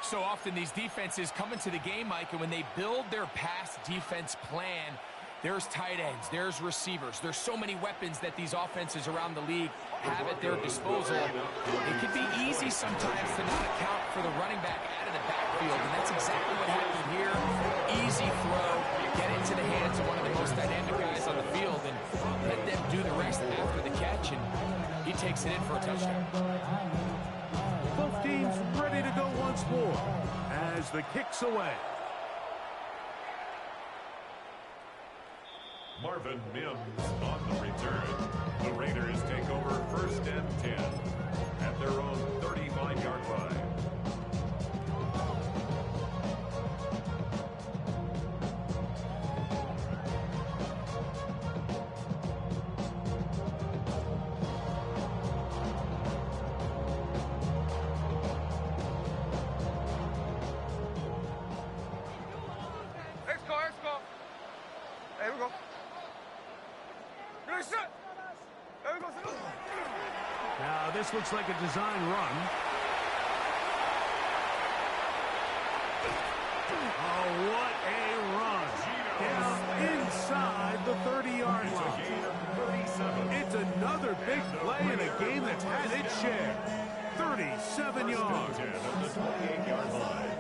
Speaker 2: So often these defenses come into the game, Mike, and when they build their pass defense plan, there's tight ends, there's receivers. There's so many weapons that these offenses around the league have at their disposal. It can be easy sometimes to not account for the running back out of the backfield, and that's exactly what happened here. Easy throw, get into the hands of one of the most dynamic guys on the field, and let them do the rest after the catch, and he takes it in for a touchdown.
Speaker 1: Both teams ready to go once more as the kick's away.
Speaker 3: Marvin Mims on the return. The Raiders take over first and 10 at their own 35-yard line.
Speaker 4: Let's go. There we go.
Speaker 1: Now this looks like a design run. Oh, what a run. Down inside the 30-yard line. It's another big play in a game that's had its share. 37 yards.
Speaker 3: At the 28-yard line.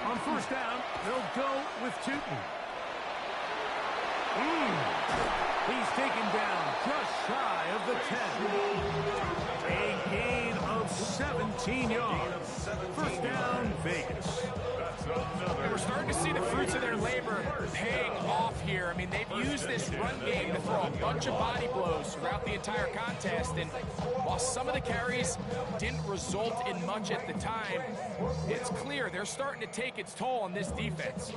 Speaker 1: On first down, they'll go with Tootin. He's taken down just shy of the 10. A gain of 17 yards. First down, Vegas.
Speaker 2: And we're starting to see the fruits of their labor paying off here. I mean, they've used this run game to throw a bunch of body blows throughout the entire contest. And while some of the carries didn't result in much at the time, it's clear they're starting to take its toll on this defense.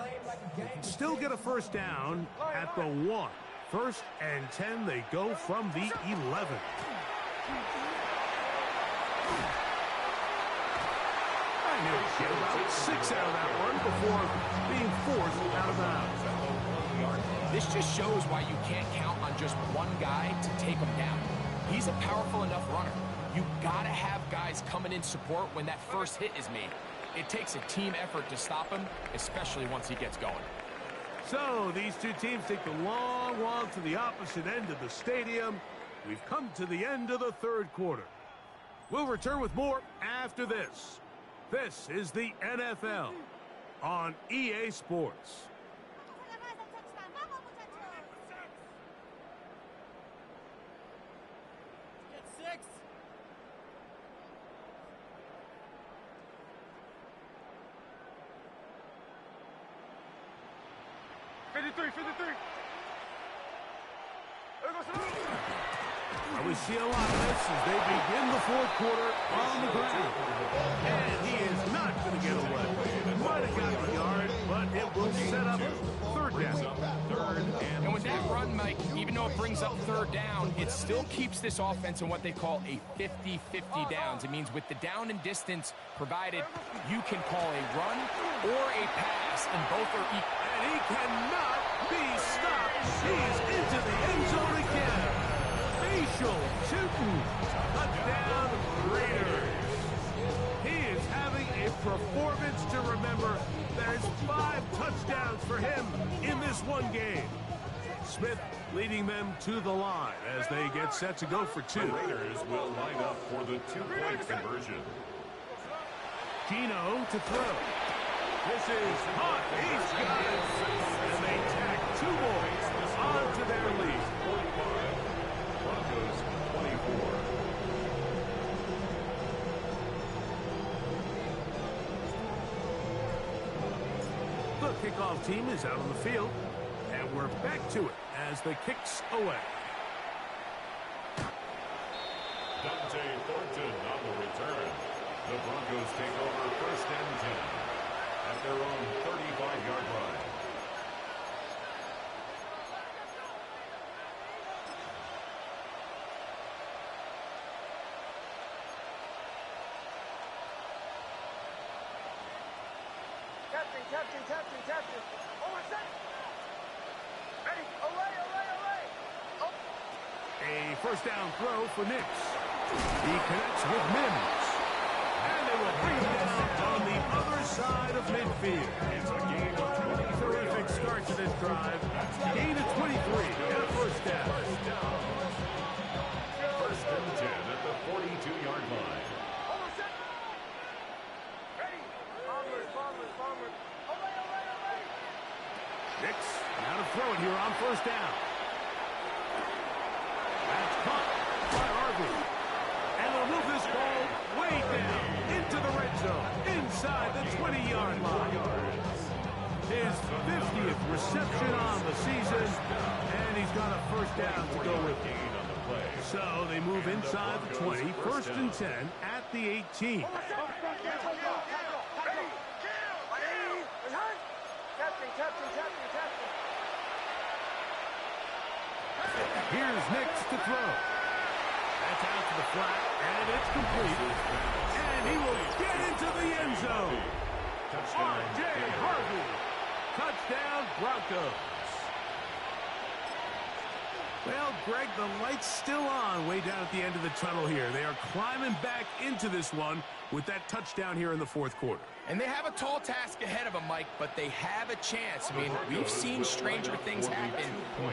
Speaker 1: Still get a first down at the 1. First and 10, they go from the 11. I knew he'd get about 6 out of that one before being forced out of bounds.
Speaker 2: This just shows why you can't count on just one guy to take him down. He's a powerful enough runner. You gotta have guys coming in support when that first hit is made. It takes a team effort to stop him, especially once he gets going.
Speaker 1: So these two teams take the long walk to the opposite end of the stadium. We've come to the end of the third quarter. We'll return with more after this. This is the NFL on EA Sports.
Speaker 7: Get 6.
Speaker 1: We see a lot of this as they begin the fourth quarter on the ground. And he is not going to get away. Might have got the yard, but it will set up third down.
Speaker 2: And with that run, Mike, even though it brings up third down, it still keeps this offense in what they call a 50-50 downs. It means with the down and distance provided, you can call a run or a pass, and both are equal.
Speaker 1: And he cannot be stopped. He's into the end zone again. Facial shooting. Touchdown, Raiders. He is having a performance to remember. There's 5 touchdowns for him in this one game. Smith leading them to the line as they get set to go for 2.
Speaker 3: The Raiders will line up for the 2-point conversion.
Speaker 1: Gino to throw. This is hot. He's got it. And they tack 2 more onto their lead.
Speaker 3: 45. Broncos 24.
Speaker 1: The kickoff team is out on the field, and we're back to it as the kick's away.
Speaker 3: Dante Thornton on the return. The Broncos take over 1st and 10 at their own 35-yard line.
Speaker 4: Captain. Oh, my second. Ready? Olay. Oh.
Speaker 1: A first down throw for Nix. He connects with Mims. And they will bring him down on the other side of midfield. It's a game of 20. Terrific start to this drive. Gain of 23 and a first down.
Speaker 3: 1st and 10 at the 42-yard line.
Speaker 1: Nix now to throw it here on first down. That's caught by Harvey. And they'll move this ball way down into the red zone, inside the 20-yard line. His 50th reception on the season, and he's got a first down to go with. So they move inside the 20, 1st and 10 at the 18.
Speaker 4: Captain.
Speaker 1: Here's Nix to throw. That's out to the flat, and it's complete. And he will get into the end zone. R.J. Harvey. Touchdown, Broncos. Well, Greg, the light's still on way down at the end of the tunnel here. They are climbing back into this one with that touchdown here in the fourth quarter.
Speaker 2: And they have a tall task ahead of them, Mike, but they have a chance. I mean, we've seen stranger things happen.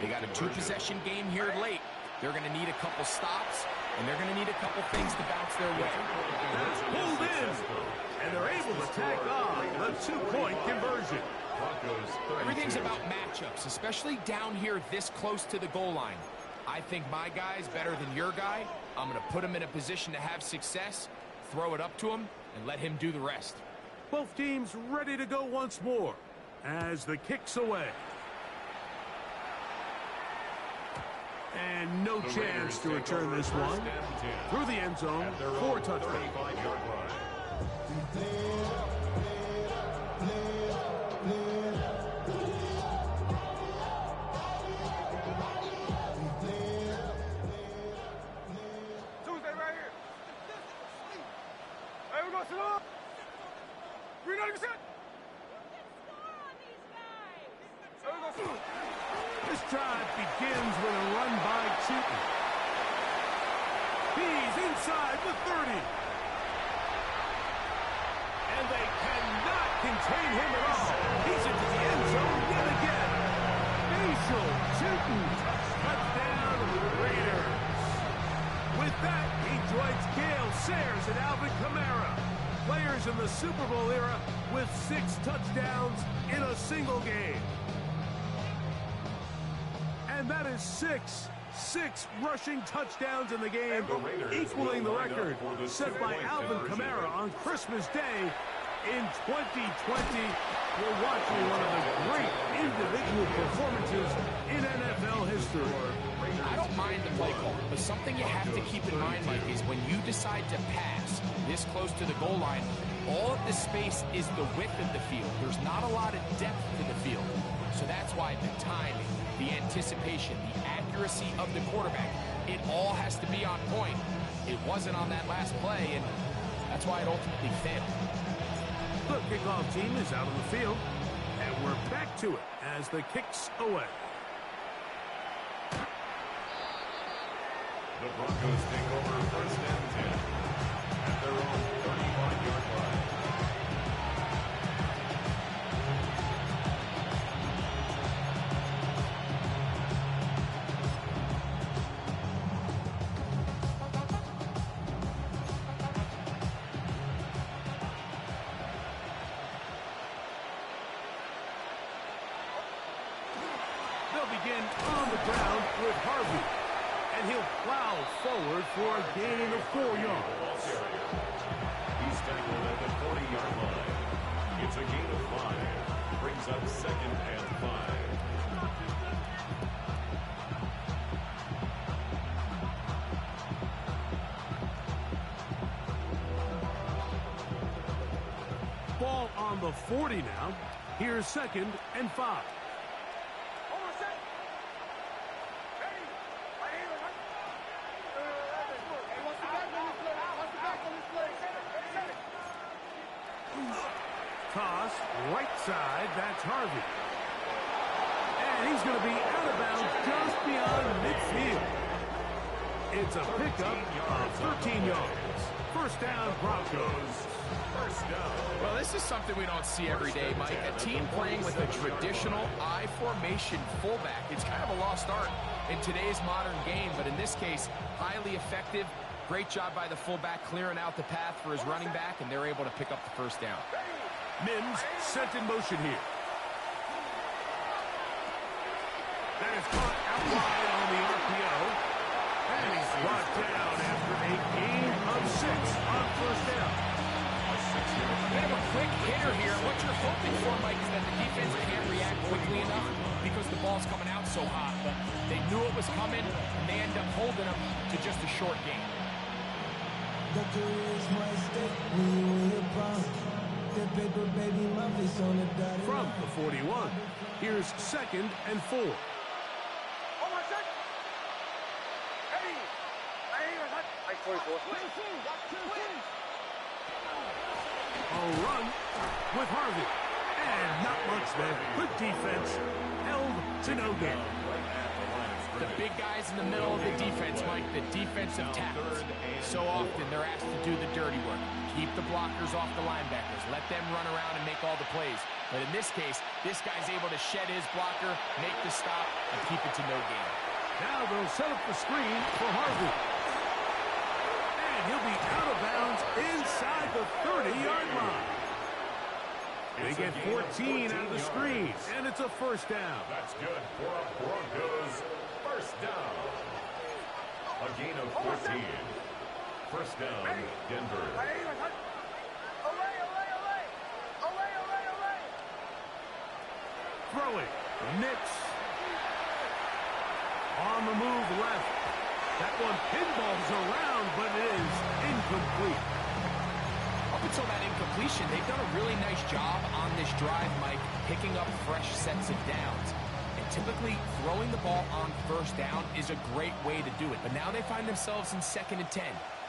Speaker 2: They got a 2-possession game here late. They're going to need a couple stops, and they're going to need a couple things to bounce their way.
Speaker 1: That's pulled in, and they're able to tack on the 2-point conversion.
Speaker 2: Everything's about matchups, especially down here this close to the goal line. I think my guy's better than your guy. I'm going to put him in a position to have success, throw it up to him, and let him do the rest.
Speaker 1: Both teams ready to go once more as the kick's away. And no chance to return this one through the end zone for a touchdown.
Speaker 4: Tuesday right here. Hey, we're going to sit up. We're not even set.
Speaker 1: This drive begins with a run by Cheaton. He's inside the 30. And they cannot contain him at all. He's into the end zone yet again. Facial Cheaton. Touchdown, Raiders. With that, he exploits Gale Sayers and Alvin Kamara. Players in the Super Bowl era with 6 touchdowns in a single game. And that is 6 rushing touchdowns in the game, equaling the record set by Alvin Kamara on Christmas Day in 2020. We're watching one of the great individual performances in NFL history.
Speaker 2: I don't mind the play call, but something you have to keep in mind, Mike, is when you decide to pass this close to the goal line, all of the space is the width of the field. There's not a lot of depth to the field. So that's why the timing, the anticipation, the accuracy of the quarterback, it all has to be on point. It wasn't on that last play, and that's why it ultimately failed.
Speaker 1: The kickoff team is out on the field, and we're back to it as the kick's away.
Speaker 3: The Broncos take over first and 10 at their own 35-yard line.
Speaker 1: They'll begin on the ground with Harvey, and he'll plow forward for a gain of 4 yards.
Speaker 3: He's tackled at the 40-yard line. It's a gain of 5. Brings up 2nd and 5.
Speaker 1: Ball on the 40 now. Here's 2nd and 5. Toss, right side, that's Harvey. And he's going to be out of bounds just beyond midfield. It's a pickup of 13 yards. First down, Broncos.
Speaker 3: First down.
Speaker 2: Well, this is something we don't see every day, Mike. A team playing with a traditional I formation fullback. It's kind of a lost art in today's modern game, but in this case, highly effective. Great job by the fullback clearing out the path for his running back, and they're able to pick up the first down.
Speaker 1: Mims sent in motion here. That is caught out wide on the RPO. And he's brought down after a gain of 6 on first down.
Speaker 2: Bit of a quick hitter here. What you're hoping for, Mike, is that the defense can't react quickly enough because the ball's coming out so hot. But they knew it was coming, and they end up holding them to just a short gain.
Speaker 1: From the 41, here's 2nd and 4. A run with Harvey. And not much there. Good defense. Held to no gain.
Speaker 2: The big guys in the middle of the defense, Mike, the defensive tackles. So often they're asked to do the dirty work. Keep the blockers off the linebackers. Let them run around and make all the plays. But in this case, this guy's able to shed his blocker, make the stop, and keep it to no gain.
Speaker 1: Now they'll set up the screen for Harvey. And he'll be out of bounds inside the 30-yard line. They get 14 out of the screen, and it's a first down.
Speaker 3: That's good for a Broncos first down. A gain of 14. First down, Denver.
Speaker 1: Throwing, Nix. On the move left. That one pinballs around, but it is incomplete.
Speaker 2: Up until that incompletion, they've done a really nice job on this drive, Mike, picking up fresh sets of downs. And typically, throwing the ball on first down is a great way to do it. But now they find themselves in 2nd and 10.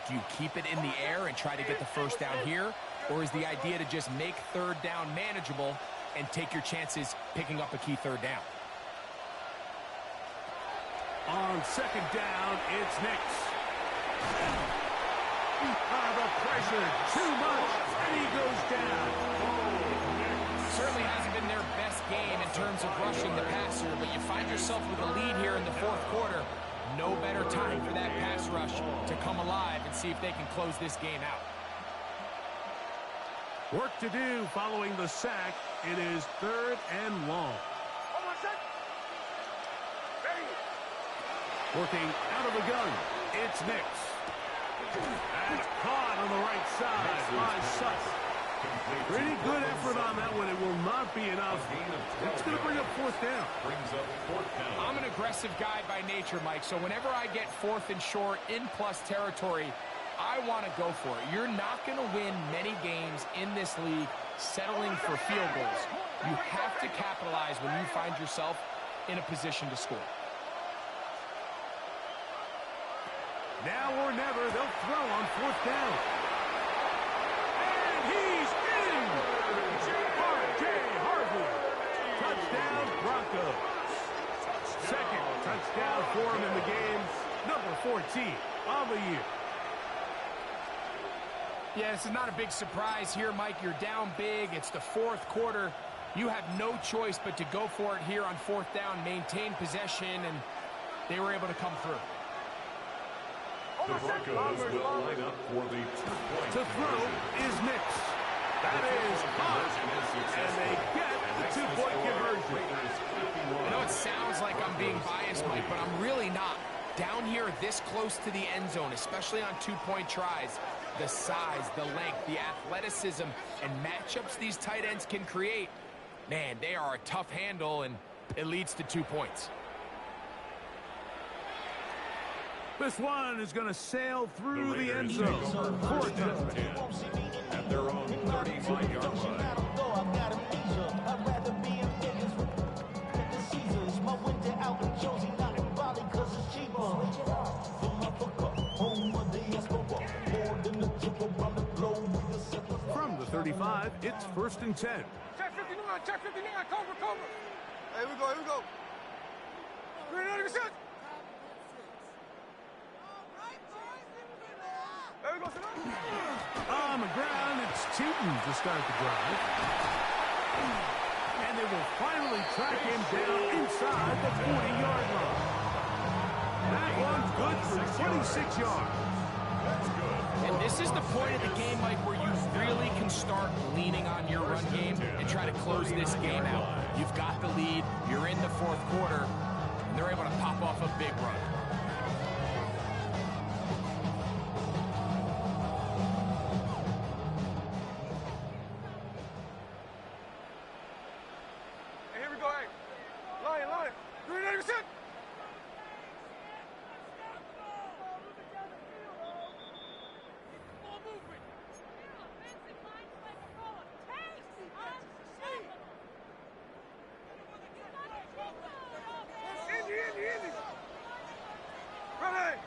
Speaker 2: Do you keep it in the air and try to get the first down here? Or is the idea to just make 3rd down manageable and take your chances picking up a key 3rd down?
Speaker 1: On 2nd down, it's Nix. The pressure, too much, and he goes down.
Speaker 2: Certainly hasn't been their best game in terms of rushing the passer, but you find yourself with a lead here in the 4th quarter. No better time for that pass rush to come alive and see if they can close this game out.
Speaker 1: Work to do following the sack. It is 3rd and long. Working out of the gun. It's Nix. And caught on the right side by Sutton. Pretty good effort on that one. It will not be enough. It's going to bring up 4th down.
Speaker 2: I'm an aggressive guy by nature, Mike, so whenever I get 4th and short in plus territory, I want to go for it. You're not going to win many games in this league settling for field goals. You have to capitalize when you find yourself in a position to score.
Speaker 1: Now or never, they'll throw on 4th down. And he's in! R.J. Harvey. Touchdown, Broncos. 2nd touchdown for him in the game. Number 14 on the year.
Speaker 2: Yeah, this is not a big surprise here, Mike. You're down big. It's the 4th quarter. You have no choice but to go for it here on 4th down, maintain possession, and they were able to come through.
Speaker 3: The Broncos will line up for the 2-point.
Speaker 1: To throw is Nix. That is hot. And they get the 2-point conversion.
Speaker 2: I know it sounds like I'm being biased, Mike, but I'm really not. Down here this close to the end zone, especially on 2-point tries, the size, the length, the athleticism, and matchups these tight ends can create, man, they are a tough handle, and it leads to 2 points.
Speaker 1: This one is going to sail through the end zone. 4th down.
Speaker 3: At their own 35-yard line.
Speaker 1: From the 35, it's 1st and 10.
Speaker 5: Check 59, check 59, cover. Here we go. 300%.
Speaker 1: On the ground, it's Tootin to start the drive. And they will finally track him down inside the 40-yard line. That one's good for 26 yards.
Speaker 2: And this is the point of the game, Mike, where you really can start leaning on your run game and try to close this game out. You've got the lead, you're in the 4th quarter, and they're able to pop off a big run.
Speaker 5: Line. 300%. Easy. Ready.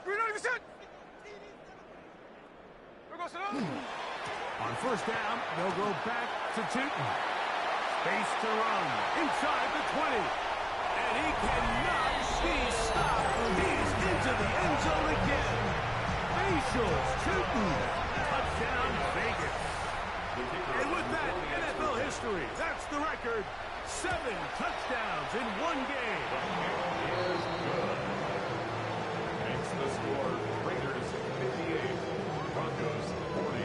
Speaker 5: 300%.
Speaker 1: On 1st down, they'll go back to Tootin. Space to run inside the 20. And he cannot be stopped. He's into the end zone again. Facials, Tootin. Touchdown, Vegas. And with that, NFL history, that's the record. 7 touchdowns in one game.
Speaker 3: Is good. Makes the score Raiders 58, Broncos 40.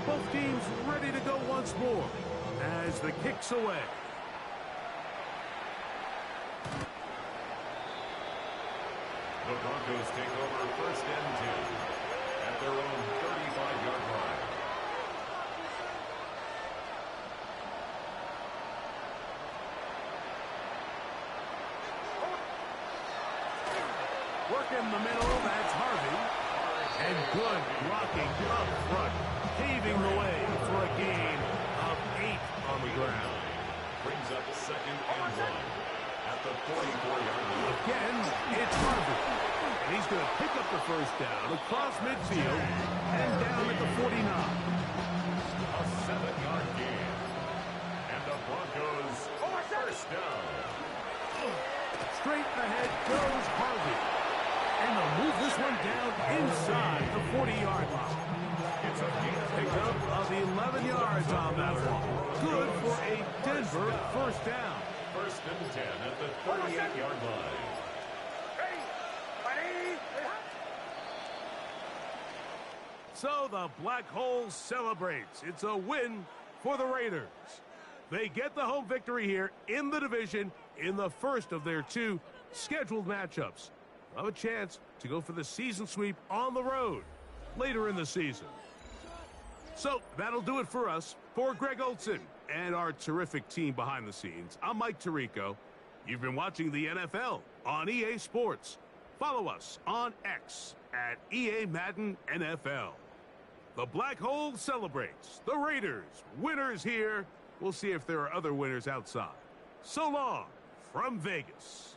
Speaker 1: Both teams ready to go once more as the kick's away.
Speaker 3: The Broncos take over 1st and 10 at their own 35-yard line.
Speaker 1: Work in the middle, that's Harvey. And good blocking up front, paving the way for a gain of 8 on the ground.
Speaker 3: Brings up 2nd and 1 at the 44-yard line.
Speaker 1: Again, it's Harvey. And he's going to pick up the 1st down across midfield and down at the 49.
Speaker 3: A 7-yard gain. And the Broncos 1st down.
Speaker 1: Straight ahead goes Harvey. And they'll move this one down inside the 40-yard line.
Speaker 3: It's a
Speaker 1: Picked up of 11 yards on that one. Good for a Denver 1st down.
Speaker 3: First and 10 at the 38-yard line.
Speaker 1: So the Black Hole celebrates. It's a win for the Raiders. They get the home victory here in the division in the first of their 2 scheduled matchups. They'll have a chance to go for the season sweep on the road later in the season. So that'll do it for us. For Greg Olson and our terrific team behind the scenes, I'm Mike Tirico. You've been watching the NFL on EA Sports. Follow us on X at EA Madden NFL. The Black Hole celebrates. The Raiders, winners here. We'll see if there are other winners outside. So long from Vegas.